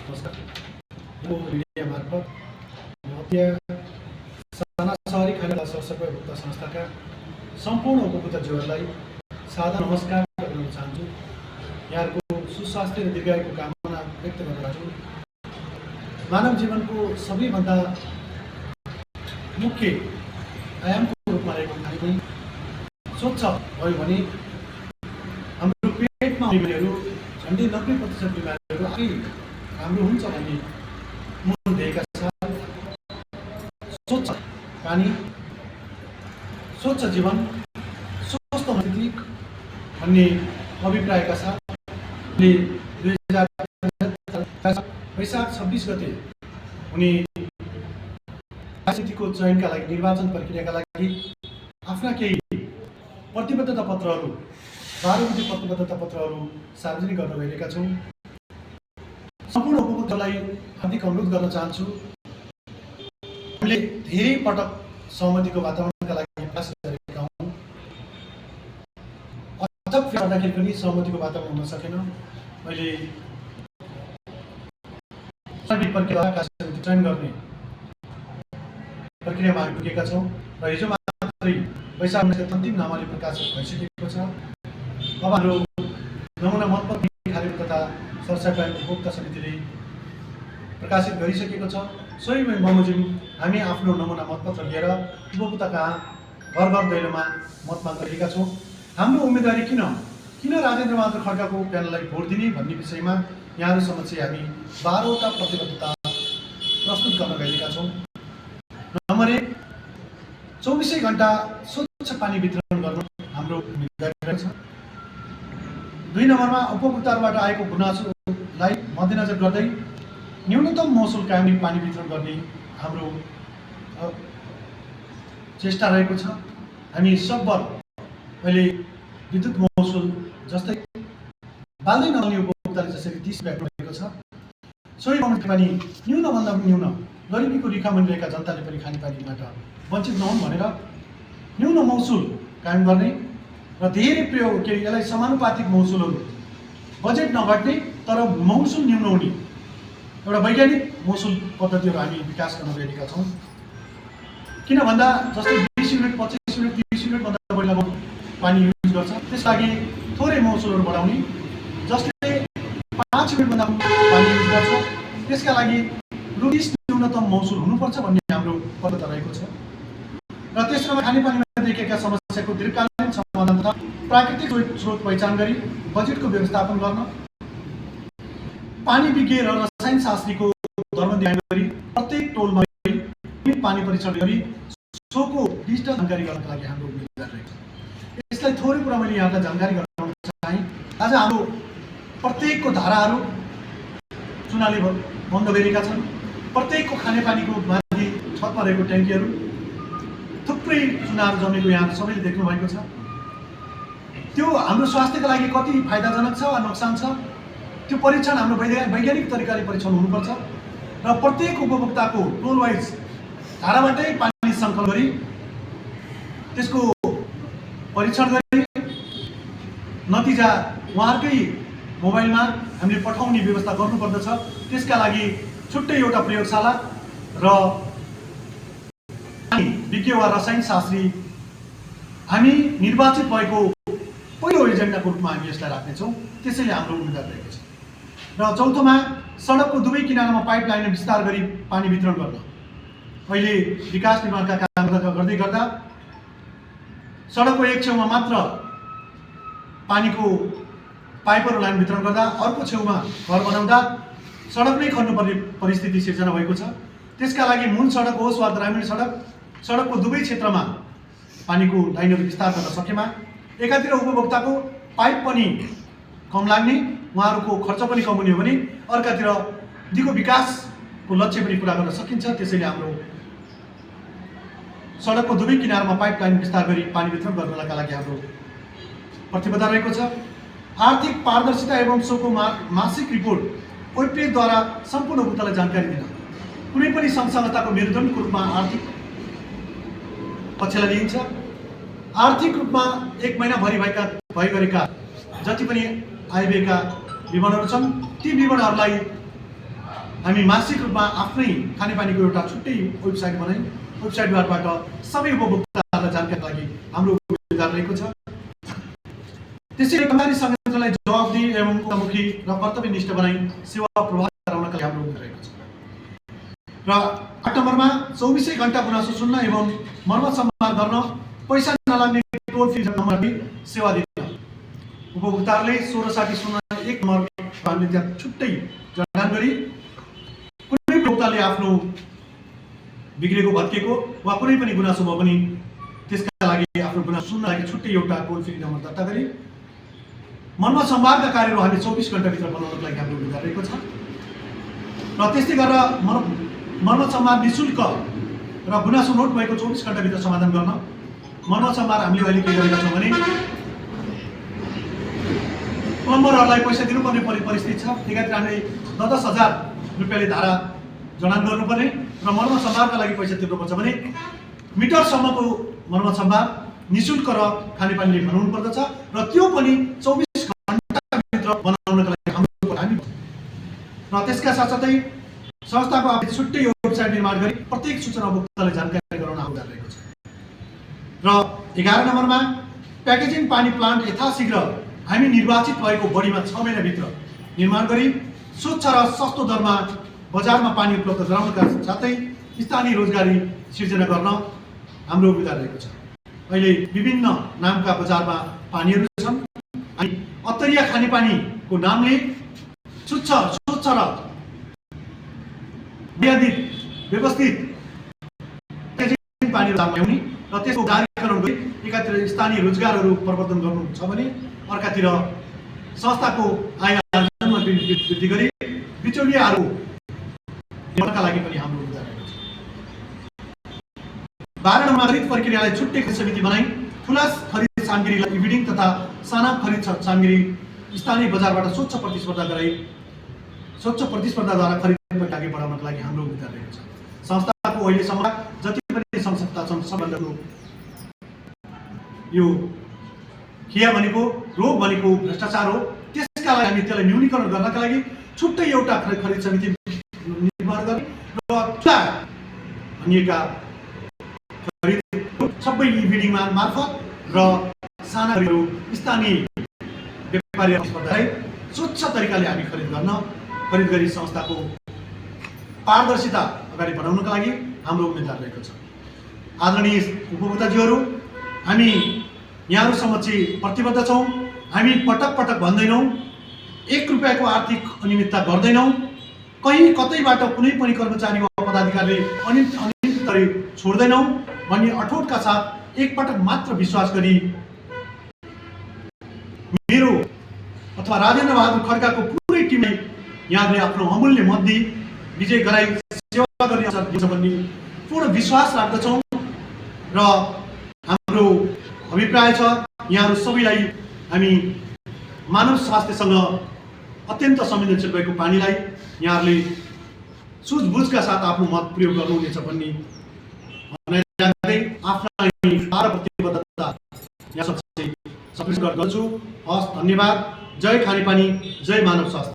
नमस्कार। यो मिडिया मार्फत साना सहरी खाद्य सरसफाई उपभोक्ता संस्थाका सम्पूर्ण उपभोक्ताज्यूहरूलाई सादा नमस्कार गर्न चाहन्छु। यहाँहरूको सुस्वास्थ्य र दीर्घायुको कामना व्यक्त गर्न चाहन्छु। मानव जीवनको सबैभन्दा मुख्य आयामको रूपमा रहेको खानेपानी स्वच्छ भयो भने हाम्रो पेटमा बिमारीहरू झन्डै 90% बिमारीहरू आफै राम्रो हुन्छ भन्ने मूल ध्येयका साथ स्वच्छ पानी, स्वच्छ जीवन, स्वस्थ स्थिति भन्ने अभिप्रायका साथ 2000 वैशाख 26 गते हुने राजनीतिको चयनका लागि निर्वाचन प्रक्रियाका लागि आफ्ना केही प्रतिबद्धता पत्रहरू 12 वटा प्रतिबद्धता पत्रहरू सार्वजनिक गर्न गइरहेका छौँ। सम्पूर्ण उपभोक्तालाई हार्दिक अनुरोध गर्न चाहन्छु। हामीले धेरै पटक सहमतिको वातावरणका लागि प्रयास गरेका हौँ। अथक गर्दाखेरि पनि सहमतिको वातावरण हुन सकेन। अहिले चयन गर्ने प्रक्रियामा पुगेका छौँ र हिजो मात्रै वैशाख 19 अन्तिम नामावली प्रकाशित भइसकेको छ। अब हाम्रो नमुना मतपत्र खारेको तथा सरसफाई उपभोक्ता समितिले प्रकाशित गरिसकेको छ। सोही बमोजिम हामी आफ्नो नमुना मतपत्र लिएर उपभोक्ता कहाँ घर घर दैलोमा मत माग गरेका छौँ। हाम्रो उम्मेदवारी किन राजेन्द्र बहादुर खड्काको प्यानललाई भोट दिने भन्ने विषयमा यहाँहरू समक्ष हामी 12 वटा प्रतिबद्धता प्रस्तुत गर्न गएका छौँ। नम्बर 1, 24 घण्टा स्वच्छ पानी वितरण गर्न हाम्रो उम्मेदवारी छ। 2 नम्बरमा उपभोक्ताहरूबाट आएको गुनासोलाई मध्यनजर गर्दै न्यूनतम महसुल कायम पानी वितरण गर्ने हाम्रो चेष्टा रहेको छ। हामी सबभर अहिले विद्युत महसुल जस्तै बाल्दै नहुने उपभोक्ताले जसरी 30 रुपैयाँ रहेको छ, सोही पानी न्यूनभन्दा न्यून गरिबीको रेखामुनि रहेका जनताले पनि खानेपानीबाट वञ्चित नहुन् भनेर न्यून महसुल कायम गर्ने र धेरै प्रयोग यसलाई समानुपातिक महसुलहरू बजेट नघट्ने तर महसुल न्यून हुने एउटा वैज्ञानिक महसुल पद्धतिहरू हामी विकास गर्न गएका छौँ। किन भन्दा जस्तै 20 युनिट 25 युनिट 30 युनिटभन्दा बढी पानी युज गर्छ, त्यस लागि थोरै महसुलहरू बढाउने, जसले 5 युनिटभन्दा पानी युज गर्छ त्यसका लागि रुपिस न्यूनतम महसुल हुनुपर्छ भन्ने हाम्रो पद्धति रहेको छ। र तेस्रोमा खानेपानीमा देखिएका समस्याको दीर्घकालीन समाधान तथा प्राकृतिक स्रोत पहिचान गरी बजेटको व्यवस्थापन गर्न, पानी विज्ञ र रसायन शास्त्रीको धर्मध्यान गरी प्रत्येक टोलमा पानी परीक्षण गरी सोको डिजिटल जानकारी गर्नका लागि हाम्रो उम्मेदवार रहेको छ। यसलाई थोरै कुरा मैले यहाँलाई जानकारी गराउन चाहे। आज हाम्रो प्रत्येकको धाराहरू चुनाले बन्द गरिएका छन्। प्रत्येकको खानेपानीको माथि छतमा रहेको ट्याङ्कीहरू थुप्रै चुनाहरू जमेको यहाँ सबैले देख्नु भएको छ। त्यो हाम्रो स्वास्थ्यका लागि कति फाइदाजनक छ वा नोक्सान छ, त्यो परीक्षण हाम्रो वैज्ञानिक तरिकाले परीक्षण हुनुपर्छ र प्रत्येक उपभोक्ताको टोल वाइज धाराबाटै पानी सङ्कलन गरी त्यसको परीक्षण गरी नतिजा उहाँहरूकै मोबाइलमा हामीले पठाउने व्यवस्था गर्नुपर्दछ। त्यसका लागि छुट्टै एउटा प्रयोगशाला र विज्ञ वा रसायन शास्त्री हामी निर्वाचित भएको पहिलो एजेन्डाको रूपमा हामी यसलाई राख्नेछौँ। त्यसैले हाम्रो उम्मेदवार रहेको छ। र चौथोमा सडकको दुवै किनारामा पाइपलाइन विस्तार गरी पानी वितरण गर्न। अहिले विकास निर्माणका काम गर्दै गर्दा सडकको एक छेउमा मात्र पानीको पाइपहरू लाइन वितरण गर्दा अर्को छेउमा घर बनाउँदा सडक नै खन्नुपर्ने परिस्थिति सिर्जना भएको छ। त्यसका लागि मूल सडक होस् वा ग्रामीण सडकको दुवै क्षेत्रमा पानीको लाइनहरू विस्तार गर्न सकेमा एकातिर उपभोक्ताको पाइप पनि कम लाग्ने, उहाँहरूको खर्च पनि कम हुने हो भने अर्कातिर दिगो विकासको लक्ष्य पनि पुरा गर्न सकिन्छ। त्यसैले हाम्रो सडकको दुवै किनारमा पाइपलाइन विस्तार गरी पानी वितरण गर्नका लागि हाम्रो प्रतिबद्धता रहेको छ। आर्थिक पारदर्शिता एवं सोको मासिक रिपोर्ट वेब पेजद्वारा सम्पूर्ण उपभोक्तालाई जानकारी दिन। कुनै पनि सङ्घ संस्थाको मेरुदण्डको रूपमा आर्थिक पक्षलाई लिइन्छ। आर्थिक रूपमा 1 महिनाभरि भइ गरेका जति पनि आयव्ययका विवरणहरू छन् ती विवरणहरूलाई हामी मासिक रूपमा आफ्नै खानेपानीको एउटा छुट्टै वेबसाइट बनायौँ। वेबसाइटबाट सबै उपभोक्ताहरूलाई जानकारीका लागि हाम्रो जिम्मेदार रहेको छ। त्यसैले कर्मचारी संयन्त्रलाई जवाफदेही एवं उन्मुखी र कर्तव्यनिष्ठ बनाई सेवा प्रभाव गराउनका लागि हाम्रो उद्देश्य रहेको छ। र 8 नम्बरमा 24 घण्टा गुनासो सुन्न एवं मर्मत सम्मान गर्न पैसा नलाग्ने टोल फ्री नम्बर सेवा दिन। उपभोक्ताहरूले 166001 नम्बर हामीले त्यहाँ छुट्टै जडान गरी कुनै उपभोक्ताले आफ्नो बिग्रेको भत्केको वा कुनै पनि गुनासो भयो भने त्यसका लागि आफ्नो गुनासो सुन्न लागि छुट्टै एउटा टोल फ्री नम्बर दर्ता गरी मर्मत सम्वादका कार्यहरू हामी 24 घण्टाभित्र बनाउनको लागि हाम्रो विचार रहेको छ। र त्यस्तै गरेर मर्मत सम्वाद निःशुल्क र गुनासो नोट भएको 24 घण्टाभित्र समाधान गर्न मर्मत सम्वाद हामीले अहिले के गरेका छौँ भने प्लम्बरहरूलाई पैसा दिनुपर्ने परिस्थिति छ। त्यही हामीले 10,000 रुपियाँले धारा जडान गर्नुपर्ने र मर्मत सम्वादका लागि पैसा तिर्नुपर्छ भने मिटरसम्मको मर्मत सम्वाद निःशुल्क र खानेपानीले बनाउनु पर्दछ र त्यो पनि 24 घण्टाभित्र बनाउनका लागि हामी र त्यसका साथसाथै संस्थाको आफ्नो छुट्टै वेबसाइट निर्माण गरी प्रत्येक सूचना उपभोक्तालाई जानकारी गराउन आवश्यक रहेको छ। र 11 नम्बरमा प्याकेजिङ पानी प्लान्ट यथाशीघ्र हामी निर्वाचित भएको बढीमा 6 महिनाभित्र निर्माण गरी स्वच्छ र सस्तो दरमा बजारमा पानी उपलब्ध गराउनका साथै स्थानीय रोजगारी सिर्जना गर्न हाम्रो विचार रहेको छ। अहिले विभिन्न नामका बजारमा पानीहरू छन्। अनि अत्तरिया खानेपानीको नामले स्वच्छ र व्यवस्थित पानीहरू ल्याउने र त्यसको जारीकरण गरी एकातिर स्थानीय रोजगारहरू प्रवर्धन गर्नु छ भने अर्कातिर संस्थाको आय आर्जनमा वृद्धि गरी बिचौलियाहरूका लागि पनि हाम्रो विचार रहेको छ। 12 नम्बरमा खरिद प्रक्रियालाई छुट्टै खरिद समिति बनाई ठुला खरिद सामग्रीलाई इभिडिङ तथा साना खरिद सामग्री स्थानीय बजारबाट स्वच्छ प्रतिस्पर्धाद्वारा खरिद प्रक्रिया अघि बढाउनका लागि हाम्रो विचार रहेको छ। संस्थाको अहिलेसम्म जति पनि संस्था छन् सबभन्दा यो खिया भनेको रोग भनेको भ्रष्टाचार हो। त्यसका लागि हामी त्यसलाई न्यूनीकरण गर्नका लागि छुट्टै एउटा खरिद समिति निर्माण गर्ने र भनिएका खरिद सबै इभिडिङ मार्फत र साना स्थानीय व्यापारीहरूलाई स्वच्छ तरिकाले हामी खरिद गरी संस्थाको पारदर्शिता अगाडि बढाउनका लागि हाम्रो उम्मेदवार रहेको छ। आदरणीय उपभोक्ताजीहरू, हामी यहाँहरू समक्ष प्रतिबद्ध छौँ। हामी पटक भन्दैनौँ 1 रुपियाँको आर्थिक अनियमितता गर्दैनौँ। कहीँ कतैबाट कुनै पनि कर्मचारी वा पदाधिकारीले अनियमित गरी छोड्दैनौँ भन्ने अठोटका साथ एकपटक मात्र विश्वास गरी मेरो अथवा राजेन्द्र बहादुर खड्काको पुरै टिमले यहाँले आफ्नो अमूल्य मत दिई विजय गराई सेवा गर्ने अवसर दिन्छ भन्ने पूर्ण विश्वास राख्दछौँ। र हाम्रो अभिप्राय छ यहाँहरू सबैलाई हामी मानव स्वास्थ्यसँग अत्यन्त संवेदनशील भएको पानीलाई यहाँहरूले सुझबुझका साथ आफ्नो मत प्रयोग गर्नुहुनेछ भन्ने आफ्ना प्रतिबद्धता यहाँ गर्छु। हस्, धन्यवाद। जय खानेपानी, जय मानव स्वास्थ्य।